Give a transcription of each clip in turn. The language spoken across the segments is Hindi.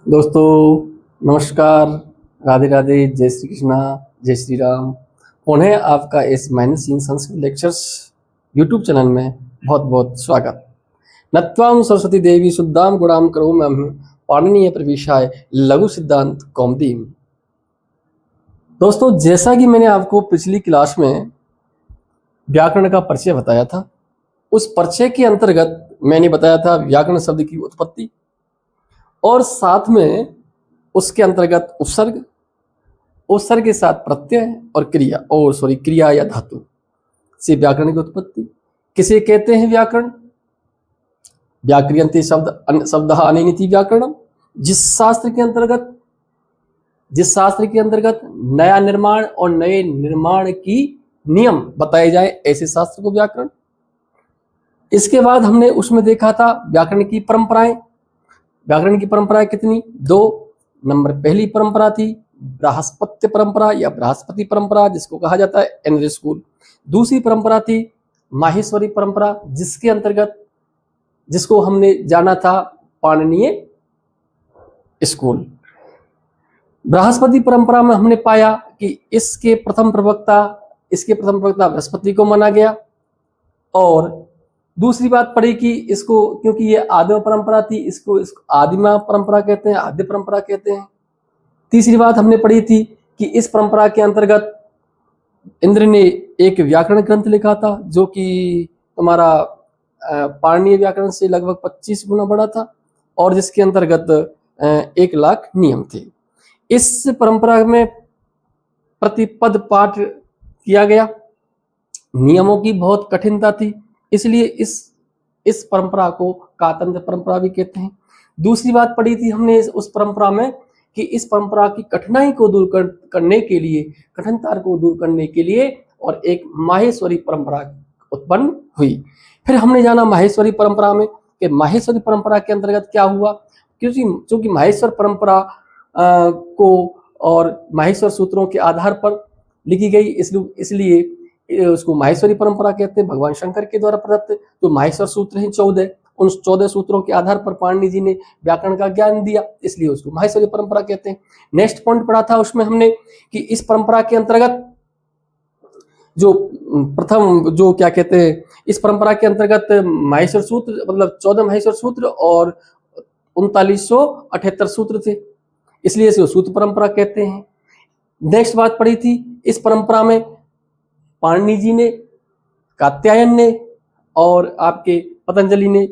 दोस्तों नमस्कार, राधे राधे, जय श्री कृष्णा, जय श्री राम। पुनः आपका इस Mahendra Singh Sanskrit lectures YouTube channel में बहुत बहुत स्वागत। नत्वां सरस्वती देवी शुद्धां गुणां करोम्यहं पाणिनीय प्रवेशाय लघु सिद्धांत कौमुदीम्। दोस्तों, जैसा कि मैंने आपको पिछली क्लास में व्याकरण का परिचय बताया था, उस परिचय के अंतर्गत मैंने बताया था व्याकरण शब्द की उत्पत्ति और साथ में उसके अंतर्गत उपसर्ग, उपसर्ग के साथ प्रत्यय और क्रिया या धातु से व्याकरण की उत्पत्ति। किसे कहते हैं व्याकरण? व्याक्रियन्ते शब्दः अनेनेति व्याकरणम। जिस शास्त्र के अंतर्गत नया निर्माण और नए निर्माण की नियम बताए जाए, ऐसे शास्त्र को व्याकरण। इसके बाद हमने उसमें देखा था व्याकरण की परंपराएं। व्याकरण की परंपराएं कितनी? 2 नंबर। पहली परंपरा थी बृहस्पत्य परंपरा या बृहस्पति परंपरा, जिसको कहा जाता है एनरी स्कूल। दूसरी परंपरा थी माहेश्वरी परंपरा, जिसके अंतर्गत जिसको हमने जाना था पाणिनीय स्कूल। बृहस्पति परंपरा में हमने पाया कि इसके प्रथम प्रवक्ता बृहस्पति को माना गया। और दूसरी बात पड़ी कि इसको, क्योंकि ये आदिम परंपरा थी, इसको आदिमा परंपरा कहते हैं, आद्य परंपरा कहते हैं। तीसरी बात हमने पढ़ी थी कि इस परंपरा के अंतर्गत इंद्र ने एक व्याकरण ग्रंथ लिखा था, जो कि तुम्हारा पाणिनीय व्याकरण से लगभग 25 गुना बड़ा था और जिसके अंतर्गत 1 लाख नियम थे। इस परंपरा में प्रतिपद पाठ किया गया, नियमों की बहुत कठिनता थी, इसलिए इस परंपरा को कातंत्र परंपरा भी कहते हैं। दूसरी बात पढ़ी थी हमने उस परंपरा में कि इस परंपरा की कठिनाई को दूर करने के लिए, कठिनता को दूर करने के लिए और एक माहेश्वरी परंपरा उत्पन्न हुई। फिर हमने जाना माहेश्वरी परंपरा में कि माहेश्वरी परंपरा के अंतर्गत क्या हुआ, क्योंकि माहेश्वर परंपरा को और माहेश्वर सूत्रों के आधार पर लिखी गई, इसलिए उसको माहेश्वरी परंपरा कहते हैं। भगवान शंकर के द्वारा प्रदत्त जो माहेश्वर सूत्र हैं 14, उन 14 सूत्रों के आधार पर पाणिनि जी ने व्याकरण का ज्ञान दिया, इसलिए उसको माहेश्वरी परंपरा कहते हैं। नेक्स्ट पॉइंट पढ़ा था उसमें हमने कि इस परंपरा के अंतर्गत जो प्रथम जो क्या कहते हैं, इस परंपरा के अंतर्गत माहेश्वर सूत्र मतलब 14 माहेश्वर सूत्र और 3978 सूत्र थे, इसलिए इसे सूत्र परंपरा कहते हैं। नेक्स्ट बात पढ़ी थी, इस परंपरा में पाणिनि जी ने, कात्यायन ने और आपके पतंजलि ने,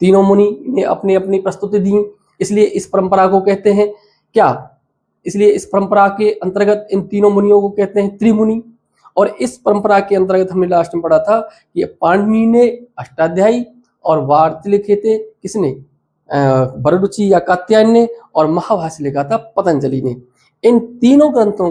तीनों मुनि ने अपनी अपनी प्रस्तुति दी, इसलिए इस परंपरा को कहते हैं क्या? इसलिए इस परंपरा के अंतर्गत इन तीनों मुनियों को कहते हैं त्रिमुनि। और इस परंपरा के अंतर्गत हमने लास्ट में पढ़ा था कि पाणिनि ने अष्टाध्यायी और वार्तिक लिखे थे, किसने? वररुचि या कात्यायन ने, और महाभाष्य लिखा था पतंजलि ने। इन तीनों ग्रंथों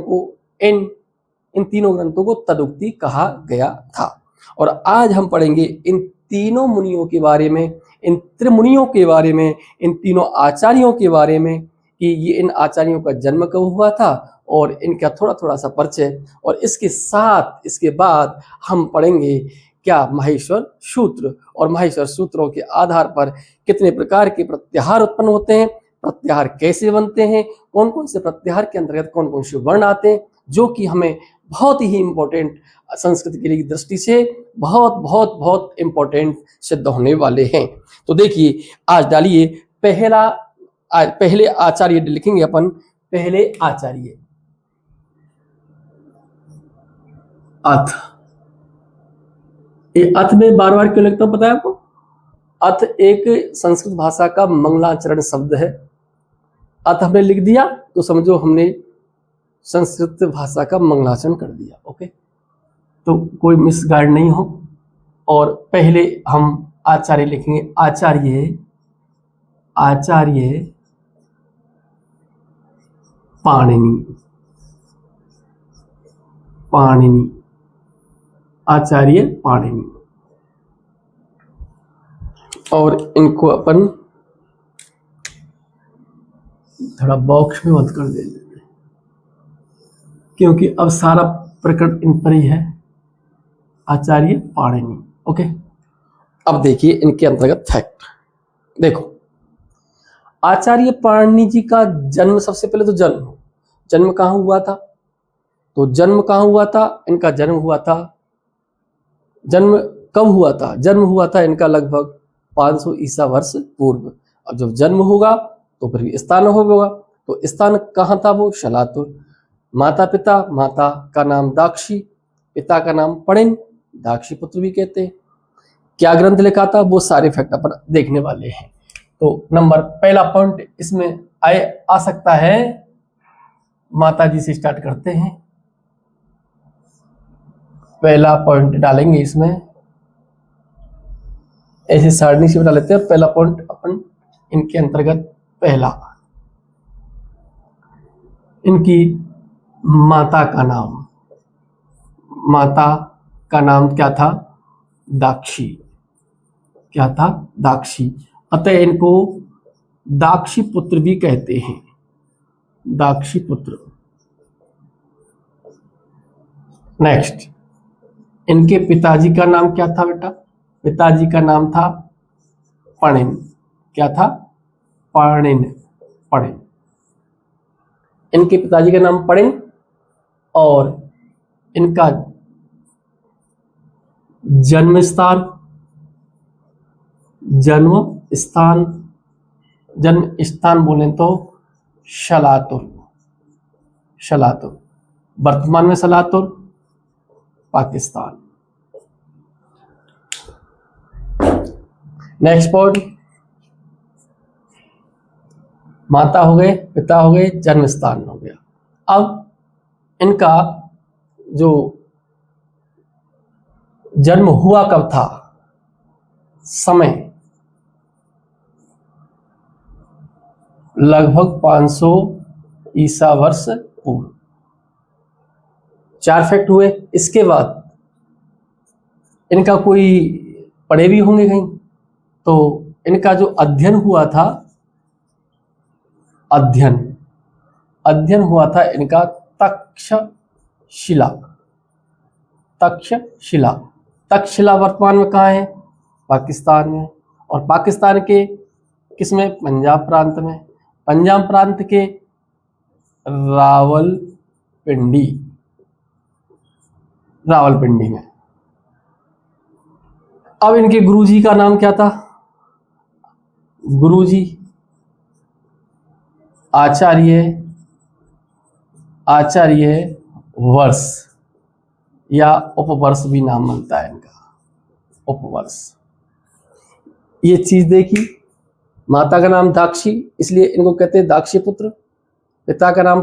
को तदुक्ति कहा गया था। और आज हम पढ़ेंगे इन तीनों मुनियों के बारे में, इन त्रिमुनियों के बारे में, इन तीनों आचार्यों के बारे में कि ये इन आचार्यों का जन्म कब हुआ था और इनका थोड़ा थोड़ा सा परिचय। और इसके बाद हम पढ़ेंगे क्या माहेश्वर सूत्र, और माहेश्वर सूत्रों के आधार पर कितने प्रकार के प्रत्याहार उत्पन्न होते हैं, प्रत्याहार कैसे बनते हैं, कौन कौन से प्रत्याहार के अंतर्गत कौन कौन से वर्ण आते हैं, जो कि हमें बहुत ही इम्पोर्टेंट, संस्कृत की दृष्टि से बहुत बहुत बहुत इम्पोर्टेंट सिद्ध होने वाले हैं। तो देखिए, आज डालिए पहले आचार्य लिखेंगे अपन। पहले आचार्य अथ। ये अथ में बार बार क्यों लिखता हूं पता है आपको? अथ एक संस्कृत भाषा का मंगलाचरण शब्द है। अथ हमने लिख दिया तो समझो हमने संस्कृत भाषा का मंगलाचरण कर दिया। ओके, तो कोई मिसगाइड नहीं हो। और पहले हम आचार्य लिखेंगे। आचार्य पाणिनि, आचार्य पाणिनि। और इनको अपन थोड़ा बॉक्स में बंद कर देंगे, क्योंकि अब सारा प्रकरण इन पर ही है। आचार्य पाणिनि। ओके, अब देखिए इनके अंतर्गत फैक्ट। देखो, आचार्य पाणिनि जी का जन्म, सबसे पहले तो जन्म कहाँ हुआ था? तो जन्म कहाँ हुआ था? इनका जन्म हुआ था, जन्म कब हुआ था? जन्म हुआ था इनका लगभग 500 ईसा वर्ष पूर्व। अब जब जन्म होगा तो फिर स्थान होगा, तो स्थान कहाँ था? वो शलातुर। माता पिता, माता का नाम दाक्षी, पिता का नाम पणिन, दाक्षी पुत्र भी कहते हैं। क्या ग्रंथ लिखा था? वो सारे फैक्ट अपन देखने वाले हैं। तो नंबर पहला पॉइंट इसमें आ सकता है, माता जी से स्टार्ट करते हैं। पहला पॉइंट डालेंगे इसमें, ऐसे सारणी से बता लेते हैं। पहला पॉइंट अपन इनके अंतर्गत, पहला इनकी माता का नाम, माता का नाम क्या था? दाक्षी। क्या था? दाक्षी। अतः इनको दाक्षी पुत्र भी कहते हैं, दाक्षी पुत्र। नेक्स्ट, इनके पिताजी का नाम क्या था बेटा? पिताजी का नाम था पणिन। क्या था? पणिन, पणिन। इनके पिताजी का नाम पणिन, और इनका जन्म स्थान, जन्म स्थान बोले तो शलातुर, शलातुर। वर्तमान में शलातुर, पाकिस्तान। नेक्स्ट पॉइंट, माता हो गए, पिता हो गए, जन्म स्थान हो गया। अब इनका जो जन्म हुआ कब था, समय लगभग 500 ईसा वर्ष पूर्व। 4 फैक्ट हुए। इसके बाद इनका कोई पढ़े भी होंगे कहीं, तो इनका जो अध्ययन हुआ था, अध्ययन हुआ था इनका तक्षशिला, तक्षशिला। तक्षशिला वर्तमान में कहाँ है? पाकिस्तान में। और पाकिस्तान के किसमें? पंजाब प्रांत में। पंजाब प्रांत के रावलपिंडी, रावलपिंडी में। अब इनके गुरुजी का नाम क्या था? गुरुजी आचार्य वर्ष या उपवर्ष भी नाम मिलता है इनका, उपवर्ष। ये चीज देखी। माता का नाम दाक्षी, इसलिए इनको कहते हैं दाक्षी पुत्र। पिता का नाम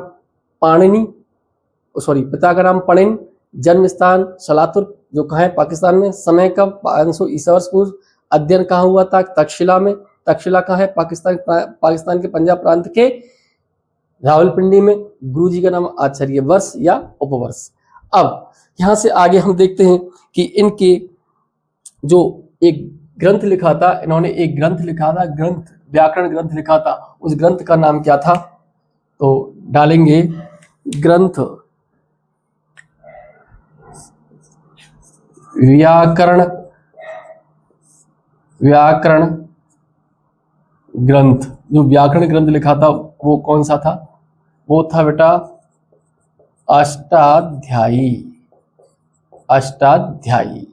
पाणिनि, पिता का नाम पणिन। जन्म स्थान शलातुर, जो कहाँ है? पाकिस्तान में। समय कब? 500 ईसा वर्ष पूर्व। अध्ययन कहाँ हुआ था? तक्षशिला में। तक्षशिला कहाँ है? पाकिस्तान के पंजाब प्रांत के रावलपिंडी में। गुरुजी का नाम आचार्य वर्ष या उपवर्ष। अब यहाँ से आगे हम देखते हैं कि इनके जो एक ग्रंथ लिखा था, इन्होंने एक ग्रंथ लिखा था, व्याकरण ग्रंथ लिखा था। उस ग्रंथ का नाम क्या था? तो डालेंगे ग्रंथ व्याकरण ग्रंथ। जो व्याकरण ग्रंथ लिखा था वो कौन सा था? वो था बेटा अष्टाध्यायी। अष्टाध्यायी।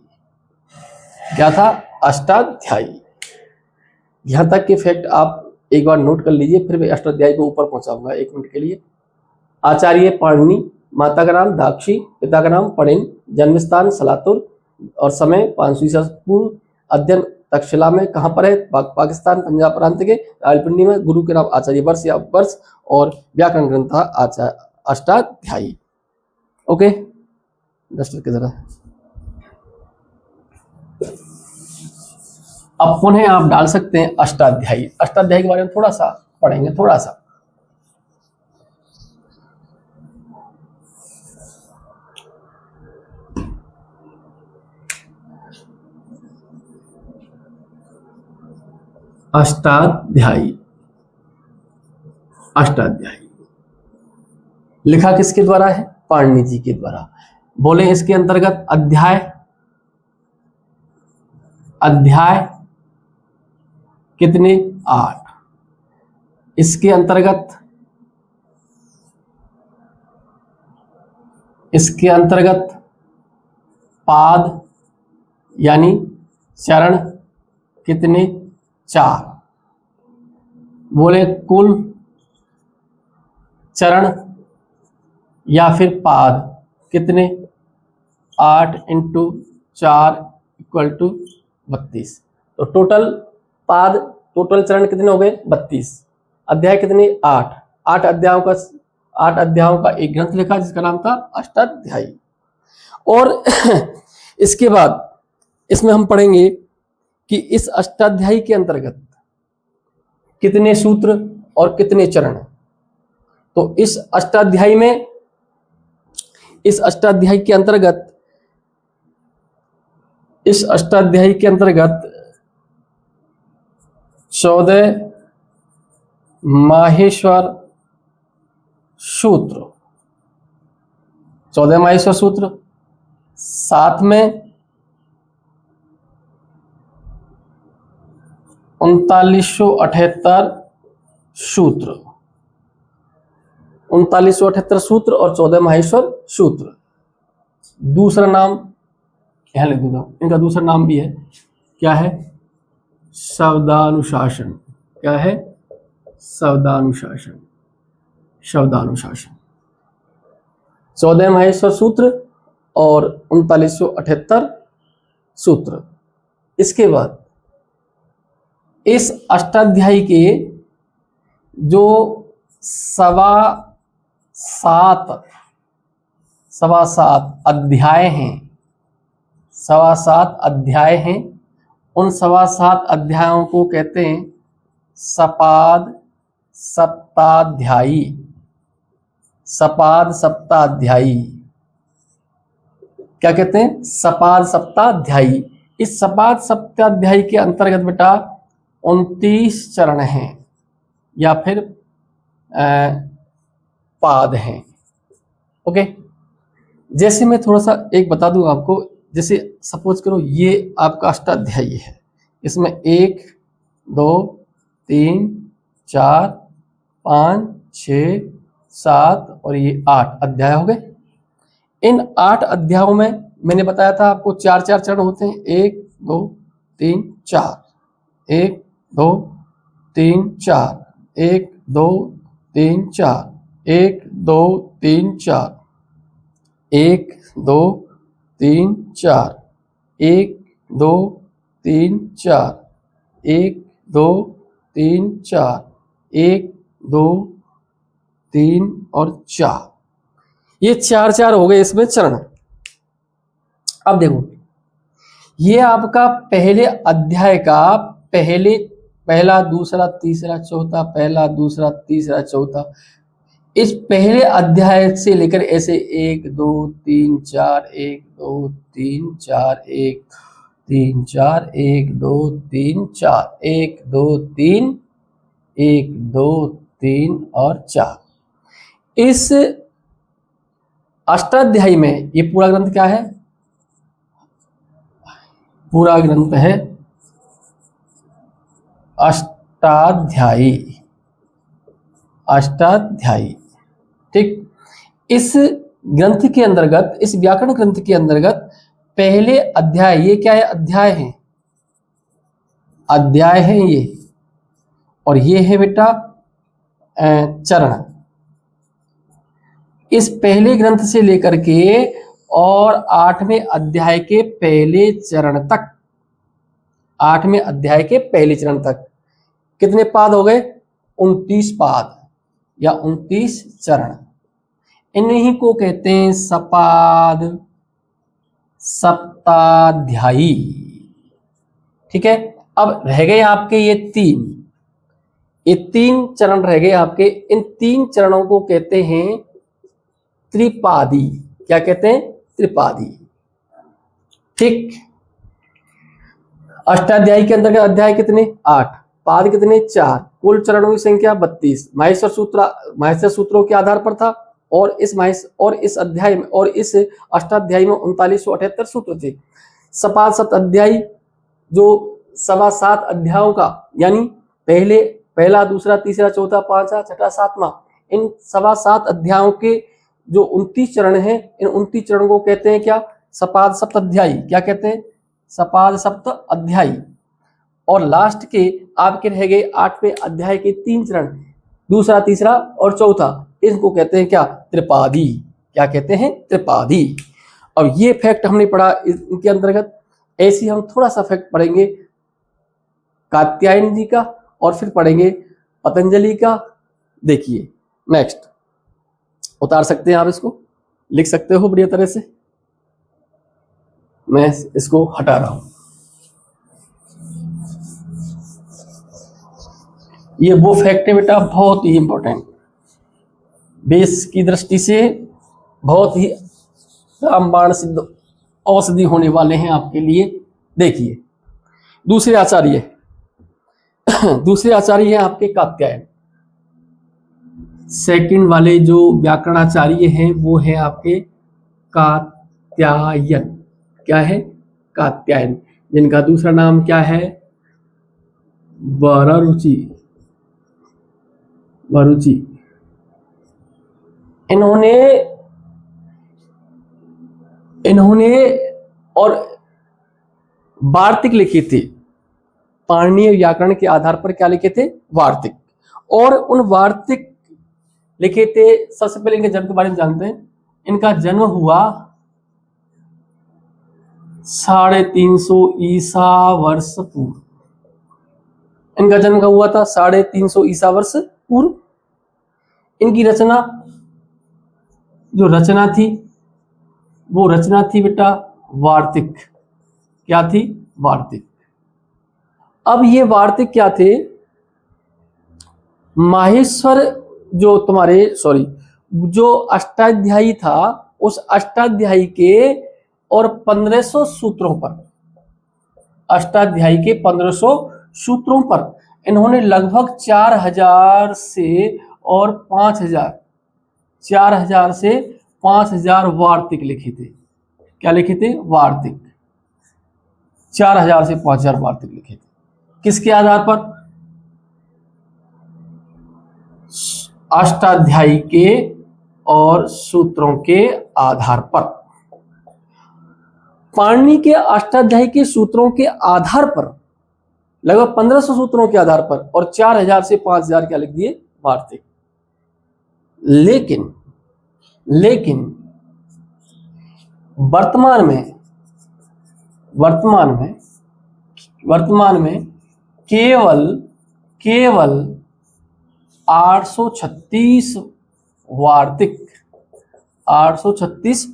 क्या था? अष्टाध्यायी। यहां तक के फैक्ट आप एक बार नोट कर लीजिए, फिर मैं अष्टाध्यायी को ऊपर पहुंचाऊंगा 1 मिनट के लिए। आचार्य पाणिनि, माता का नाम दाक्षी, पिता का नाम पणिन, जन्म स्थान सलातुर और समय 500 ईसा पूर्व। अध्ययन तक्षशिला में। कहां पर है? पाकिस्तान पंजाब प्रांत के रावलपिंडी में। गुरु के नाम आचार्य वर्ष या वर्ष, और व्याकरण ग्रंथ था अष्टाध्यायी। ओके, डस्टर की तरह। अब पुनः आप डाल सकते हैं अष्टाध्यायी। अष्टाध्यायी के बारे में थोड़ा सा पढ़ेंगे, थोड़ा सा। अष्टाध्यायी, अष्टाध्यायी लिखा किसके द्वारा है? पाणिनि जी के द्वारा। बोले इसके अंतर्गत अध्याय कितने? 8। इसके अंतर्गत पाद यानी चरण कितने? 4। बोले कुल चरण या फिर पाद कितने? 8 × 4 = 32। तो टोटल पाद, टोटल चरण कितने हो गए? 32। अध्याय कितने? 8। 8 अध्यायों का एक ग्रंथ लिखा जिसका नाम था अष्टाध्यायी। और इसके बाद इसमें हम पढ़ेंगे कि इस अष्टाध्यायी के अंतर्गत कितने सूत्र और कितने चरण। तो इस अष्टाध्यायी के अंतर्गत 14 माहेश्वर सूत्र, 14 माहेश्वर सूत्र, साथ में 3978 सूत्र, 3978 सूत्र और 14 माहेश्वर सूत्र। दूसरा नाम यहां लिख दूंगा, इनका दूसरा नाम भी है, क्या है? शब्दानुशासन। क्या है? शब्दानुशासन। 14 माहेश्वर सूत्र और 3978 सूत्र। इसके बाद इस अष्टाध्यायी के जो सवा सात अध्याय हैं, उन 7 अध्यायों को कहते हैं सपाद सप्ताध्यायी। क्या कहते हैं? सपाद सप्ताध्यायी। इस सपाद सप्ताध्यायी के अंतर्गत बेटा 29 चरण हैं या फिर पाद हैं। ओके, जैसे मैं थोड़ा सा एक बता दूं आपको, जैसे सपोज करो ये आपका अष्टाध्यायी है, इसमें 1 2 3 4 5 6 7 और ये 8 अध्याय हो गए। इन 8 अध्यायों में मैंने बताया था आपको 4-4 चरण होते हैं। 1 2 3 4, 1 2 3 4, 1 2 3 4, 1 2 3 4, 1 2 3 4, 1 2 3 4, 1 2 3 4, 1 2 3 और 4, ये 4-4 हो गए इसमें चरण। अब देखो, ये आपका पहले अध्याय का पहला दूसरा तीसरा चौथा, पहला दूसरा तीसरा चौथा, इस पहले अध्याय से लेकर ऐसे 1 2 3 4, 1 2 3 4, 1 3 4, 1 2 3 4, 1 2 3, 1 2 3 और 4। इस अष्टाध्यायी में ये पूरा ग्रंथ क्या है? पूरा ग्रंथ है अष्टाध्यायी। ठीक, इस ग्रंथ के अंतर्गत, इस व्याकरण ग्रंथ के अंतर्गत पहले अध्याय, ये क्या है? अध्याय है ये, और ये है बेटा चरण। इस पहले ग्रंथ से लेकर के और 8वें अध्याय के पहले चरण तक, 8वें अध्याय के पहले चरण तक कितने पाद हो गए? 29 पाद या 29 चरण। इन्हीं को कहते हैं सपाद सप्ताध्यायी। ठीक है, अब रह गए आपके ये 3 चरण रह गए आपके। इन 3 चरणों को कहते हैं त्रिपादी। क्या कहते हैं? त्रिपादी। ठीक, अष्टाध्यायी के अंतर्गत अध्याय कितने? 8, पाद कितने? 4, कुल चरणों की संख्या 32। माहेश्वर सूत्रों के आधार पर था, और इस अध्याय में और इस अष्टाध्यायी में 3978 सूत्र थे। सपाद सप्ताध्यायी जो 7 अध्यायों का, यानी पहला, दूसरा, तीसरा, चौथा, पांचवा, छठा, सातवां, इन 7.25 अध्यायों के जो 29 चरण हैं, इन 29 चरणों को कहते हैं क्या? सपाद सप्त अध्यायी। क्या कहते हैं? सपाद सप्त अध्यायी। और लास्ट के आपके रह गए 8वें अध्याय के 3 चरण, दूसरा, तीसरा और चौथा, इनको कहते हैं क्या? त्रिपादी। क्या कहते हैं? त्रिपादी। और ये फैक्ट हमने पढ़ा इनके अंतर्गत। ऐसे ही हम थोड़ा सा फैक्ट पढ़ेंगे कात्यायन जी का और फिर पढ़ेंगे पतंजलि का। देखिए नेक्स्ट, उतार सकते हैं आप, इसको लिख सकते हो बढ़िया तरह से। मैं इसको हटा रहा हूं। ये वो फैक्ट है बेटा, बहुत ही इंपॉर्टेंट, बेस की दृष्टि से बहुत ही रामबाण सिद्ध औषधि होने वाले हैं आपके लिए। देखिए दूसरे आचार्य हैं आपके कात्यायन। सेकंड वाले जो व्याकरणाचार्य हैं वो है आपके कात्यायन। क्या है? कात्यायन। जिनका दूसरा नाम क्या है? वररुचि। वरुचि। इन्होंने और वार्तिक लिखी थी। पाणिनीय व्याकरण के आधार पर क्या लिखे थे? वार्तिक। और उन वार्तिक लिखे थे। सबसे पहले इनके जन्म के बारे में जानते हैं। इनका जन्म हुआ 350 ईसा वर्ष पूर्व। इनका जन्म कब हुआ था? 350 ईसा वर्ष पूर्व। इनकी रचना, जो रचना थी, वो रचना थी बेटा वार्तिक। क्या थी? वार्तिक। अब ये वार्तिक क्या थे? माहेश्वर जो अष्टाध्यायी था, उस अष्टाध्यायी के और 1500 सूत्रों पर, अष्टाध्यायी के 1500 सूत्रों पर इन्होंने लगभग 4000 से और 5000, 4000 से 5000 वार्तिक लिखे थे। क्या लिखे थे? वार्तिक। 4000 से 5000 वार्तिक लिखे थे। किसके आधार पर? अष्टाध्यायी के और सूत्रों के आधार पर। पाणिनि के अष्टाध्यायी के सूत्रों के आधार पर, लगभग 1500 सूत्रों के आधार पर, और 4000 से 5000 क्या लिख दिए? वार्तिक। लेकिन वर्तमान में केवल 836 वार्तिक, 836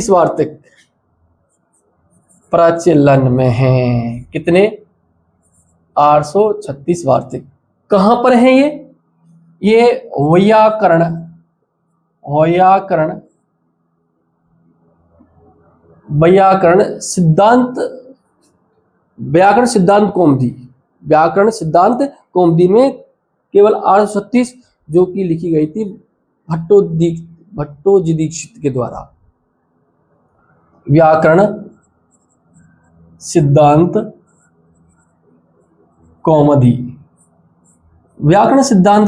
वार्तिक प्रचलन में हैं। कितने? 836 वार्तिक। कहां पर हैं ये व्याकरण सिद्धांत कौमुदी में केवल 836, जो कि लिखी गई थी भट्टोजी दीक्षित के द्वारा। व्याकरण सिद्धांत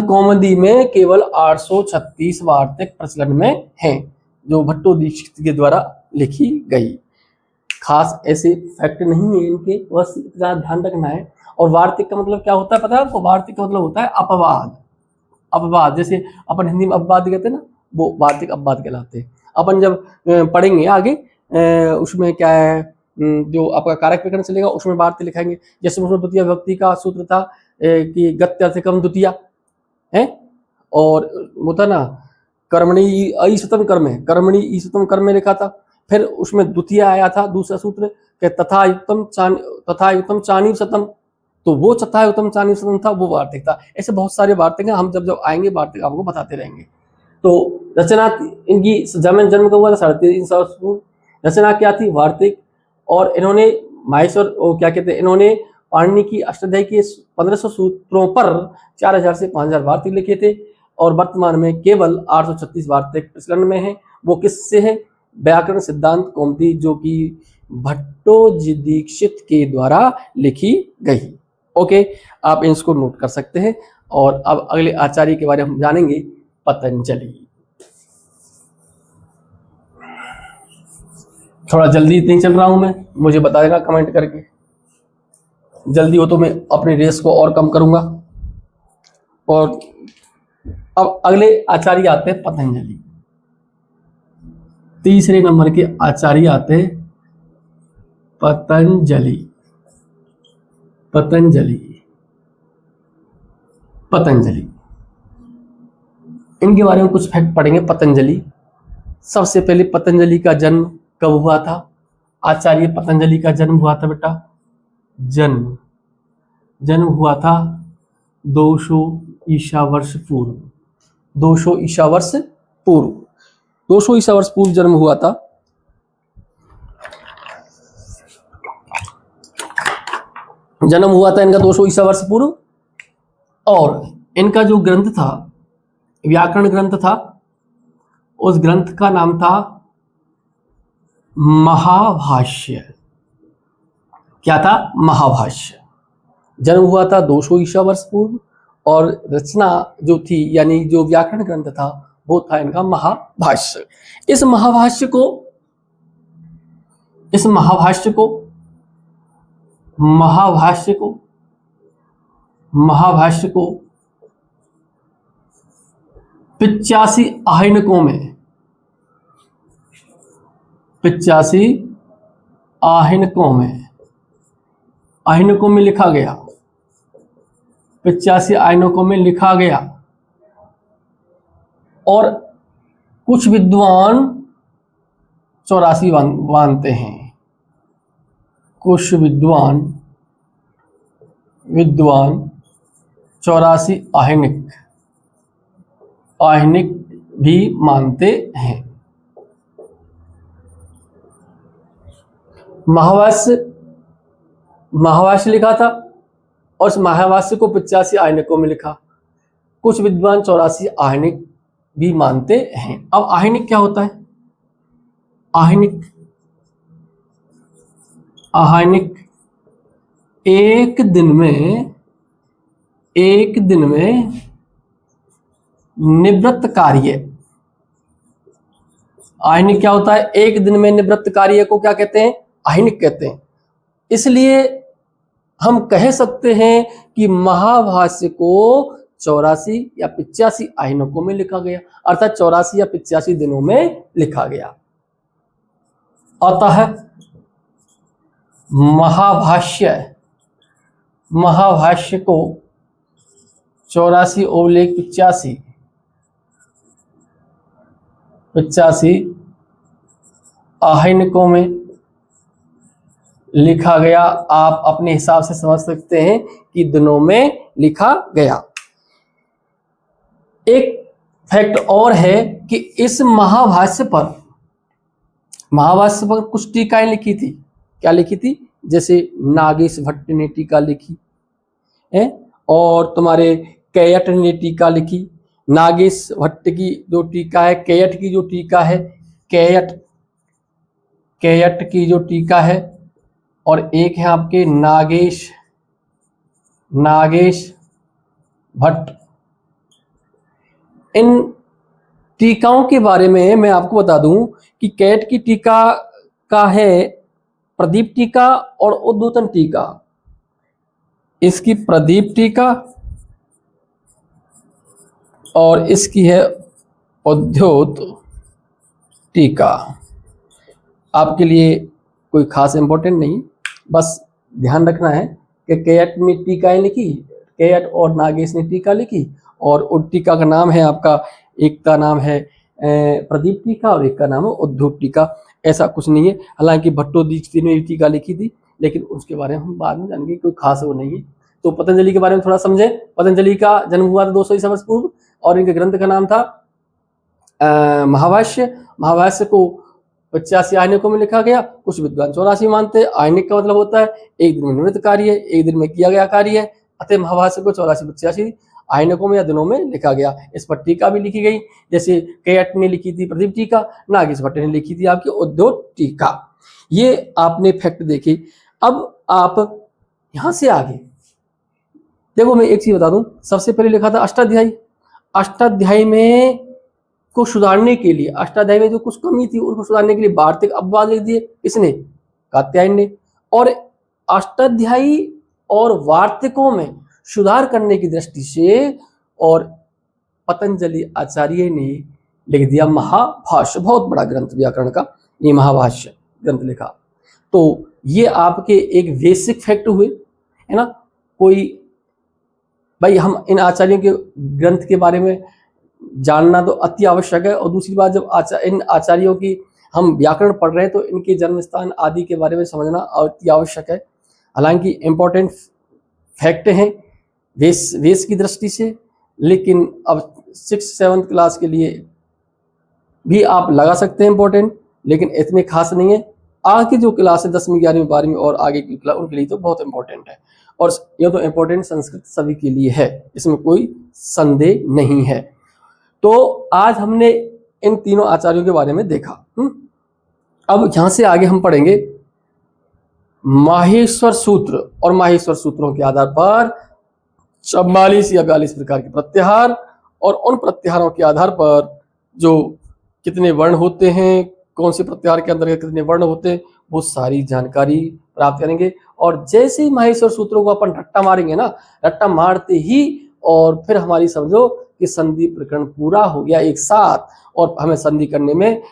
कौमुदी में केवल 836 वार्तिक प्रचलन में हैं, जो भट्टो दीक्षित के द्वारा लिखी गई। खास ऐसे फैक्ट नहीं है इनके, बस इतना ध्यान रखना है। और वार्तिक का मतलब क्या होता है पता है आपको? वार्तिक का मतलब होता है अपवाद। जैसे अपन हिंदी में अपवाद कहते हैं ना, वो वार्तिक अपवाद कहलाते हैं। अपन जब पढ़ेंगे आगे उसमें क्या है, जो आपका कारक विकरण चलेगा उसमें वार्तिक लिखाएंगे। जैसे उसमें द्वितीय विभक्ति का सूत्र था कि गत्य से कम द्वितीय है, और होता ना कर्मणि ईशतम कर्म में लिखा था। फिर उसमें द्वितीय आया था दूसरा सूत्र कि तथा युक्तम चानी शतम, तो वो तथा युक्तम चानी शतम था, वो वार्तिक था। ऐसे बहुत सारे वार्तिक हैं, हम जब आएंगे वार्तिक आपको बताते रहेंगे। तो रचना इनकी जन्म का हुआ था 350 रचना क्या थी? वार्तिक। और इन्होंने माहेश्वर क्या कहते हैं, इन्होंने पाणिनि की अष्टाध्यायी के 1500 सूत्रों पर 4000 से 5000 वार्तिक लिखे थे। और वर्तमान में केवल 836 वार्तिक प्रचलन में है। वो किससे है? व्याकरण सिद्धांत कौमुदी, जो कि भट्टोजी दीक्षित के द्वारा लिखी गई। ओके, आप इसको नोट कर सकते हैं। और अब अगले आचार्य के बारे में हम जानेंगे, पतंजलि। थोड़ा जल्दी नहीं चल रहा हूं मैं, मुझे बता देना कमेंट करके, जल्दी हो तो मैं अपनी रेस को और कम करूंगा। और अब अगले आचार्य आते हैं पतंजलि। तीसरे नंबर के आचार्य आते हैं पतंजलि। पतंजलि पतंजलि इनके बारे में कुछ फैक्ट पढ़ेंगे। पतंजलि, सबसे पहले पतंजलि का जन्म कब हुआ था? आचार्य पतंजलि का जन्म हुआ था बेटा, जन्म हुआ था 200 ईसा वर्ष पूर्व। 200 ईसा वर्ष पूर्व, 200 ईसा वर्ष पूर्व जन्म हुआ था। जन्म हुआ था इनका 200 ईसा वर्ष पूर्व। और इनका जो ग्रंथ था, व्याकरण ग्रंथ था, उस ग्रंथ का नाम था महाभाष्य। क्या था? महाभाष्य। जन्म हुआ था 200 ईसा वर्ष पूर्व और रचना जो थी, यानी जो व्याकरण ग्रंथ था, वो था इनका महाभाष्य। इस महाभाष्य को 85 आहनिकों में, 85 आहनिकों में लिखा गया। 85 आहनिकों में लिखा गया। और कुछ विद्वान 84 मानते हैं। कुछ विद्वान 84 आहनिक भी मानते हैं। महाभाष्य लिखा था और उस महाभाष्य को 85 आहनिकों में लिखा। कुछ विद्वान 84 आहनिक भी मानते हैं। अब आहनिक क्या होता है? आहनिक एक दिन में निवृत्त कार्य। आहनिक क्या होता है? एक दिन में निवृत्त कार्य को क्या कहते हैं? आहनिक कहते हैं। इसलिए हम कह सकते हैं कि महाभाष्य को 84 या 85 आहनिकों में लिखा गया, अर्थात 84 या 85 दिनों में लिखा गया। अतः महाभाष्य को 84/85 आहनिकों में लिखा गया। आप अपने हिसाब से समझ सकते हैं कि दिनों में लिखा गया। एक फैक्ट और है कि इस महाभाष्य पर कुछ टीकाएं लिखी थी। क्या लिखी थी? जैसे नागेश भट्ट ने टीका लिखी है, और तुम्हारे कैयट ने टीका लिखी। नागेश भट्ट की जो टीका है, कैयट की जो टीका है, कैयट की जो टीका है, और एक है आपके नागेश भट्ट। इन टीकाओं के बारे में मैं आपको बता दूं कि कैयट की टीका का है प्रदीप टीका और उद्योतन टीका। इसकी प्रदीप टीका और इसकी है उद्योत टीका। आपके लिए कोई खास इंपॉर्टेंट नहीं, बस ध्यान रखना है कि कैयट ने टीकाएं लिखी, कैयट और नागेश ने टीका लिखी, और उस टीका का नाम है आपका, एक का नाम है प्रदीप टीका और एक का नाम है उद्योग टीका। ऐसा कुछ नहीं है। हालांकि भट्टो दीक्षित ने टीका लिखी थी, लेकिन उसके बारे में हम बाद में जानेंगे, कोई खास वो नहीं है। तो पतंजलि के बारे में थोड़ा समझे। पतंजलि का जन्म हुआ था 200 ईसा वर्ष पूर्व और इनके ग्रंथ का नाम था महाभाष्य। महाभाष्य को 85 आहनिकों में लिखा गया। कुछ विद्वान 84 मानते हैं। आहनिक का मतलब होता है एक दिन में निवृत्त कार्य, एक दिन में किया गया कार्य है। अतः महाभाष्य को 84/85 आहनिकों में या दिनों में लिखा गया। इस पर टीका भी लिखी गई, जैसे कैयट ने लिखी थी प्रदीप टीका, नागेश भट्ट ने लिखी थी आपकी उद्योग टीका। ये आपने फैक्ट देखे। अब आप यहां से आगे देखो, मैं एक चीज बता दूं, सबसे पहले लिखा था अष्टाध्यायी। अष्टाध्यायी में को सुधारने के लिए, अष्टाध्यायी में जो कुछ कमी थी उनको सुधारने के लिए वार्तिक अपवाद लिख दिए, किसने? कात्यायन ने। और अष्टाध्यायी और वार्तिकों में सुधार करने की दृष्टि से और पतंजलि आचार्य ने लिख दिया महाभाष्य, बहुत बड़ा ग्रंथ व्याकरण का, ये महाभाष्य ग्रंथ लिखा। तो ये आपके एक बेसिक फैक्ट हुए, है ना। कोई भाई, हम इन आचार्यों के ग्रंथ के बारे में जानना तो अति आवश्यक है। और दूसरी बात, जब इन आचार्यों की हम व्याकरण पढ़ रहे हैं तो इनके जन्म स्थान आदि के बारे में समझना अति आवश्यक है। हालांकि इम्पोर्टेंट फैक्ट हैं वेश की दृष्टि से, लेकिन अब 6th-7th क्लास के लिए भी आप लगा सकते हैं इम्पोर्टेंट, लेकिन इतने खास नहीं है। आगे जो क्लास है 10वीं 11वीं 12वीं और आगे की क्लास, उनके लिए तो बहुत इंपॉर्टेंट है। और ये तो इम्पोर्टेंट संस्कृत सभी के लिए है, इसमें कोई संदेह नहीं है। तो आज हमने इन तीनों आचार्यों के बारे में देखा। अब यहां से आगे हम पढ़ेंगे माहेश्वर सूत्र, और माहेश्वर सूत्रों के आधार पर 44 या 42 प्रकार के प्रत्याहार, और उन प्रत्याहारों के आधार पर जो कितने वर्ण होते हैं, कौन से प्रत्याहार के अंदर कितने वर्ण होते हैं, वो सारी जानकारी प्राप्त करेंगे। और जैसे ही माहेश्वर सूत्रों को अपन रट्टा मारेंगे ना, रट्टा मारते ही और फिर हमारी समझो कि संधि प्रकरण पूरा हो गया एक साथ, और हमें संधि करने में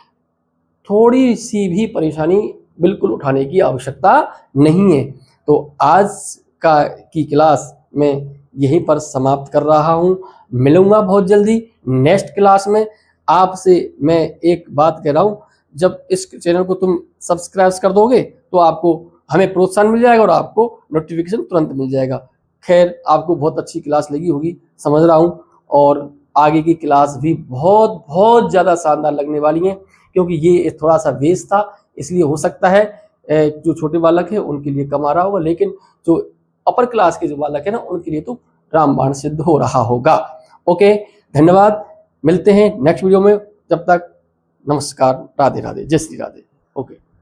थोड़ी सी भी परेशानी बिल्कुल उठाने की आवश्यकता नहीं है। तो आज की क्लास में यहीं पर समाप्त कर रहा हूं। मिलूंगा बहुत जल्दी नेक्स्ट क्लास में। आपसे मैं एक बात कह रहा हूं, जब इस चैनल को तुम सब्सक्राइब कर दोगे तो आपको हमें प्रोत्साहन मिल जाएगा और आपको नोटिफिकेशन तुरंत मिल जाएगा। खैर, आपको बहुत अच्छी क्लास लगी होगी, समझ रहा हूं, और आगे की क्लास भी बहुत बहुत ज़्यादा शानदार लगने वाली है, क्योंकि ये थोड़ा सा वेस्ट था, इसलिए हो सकता है जो छोटे बालक है उनके लिए कम आ रहा होगा, लेकिन जो अपर क्लास के जो बालक है ना, उनके लिए तो रामबाण सिद्ध हो रहा होगा। ओके, धन्यवाद, मिलते हैं नेक्स्ट वीडियो में। जब तक नमस्कार, राधे राधे, जय श्री राधे। ओके।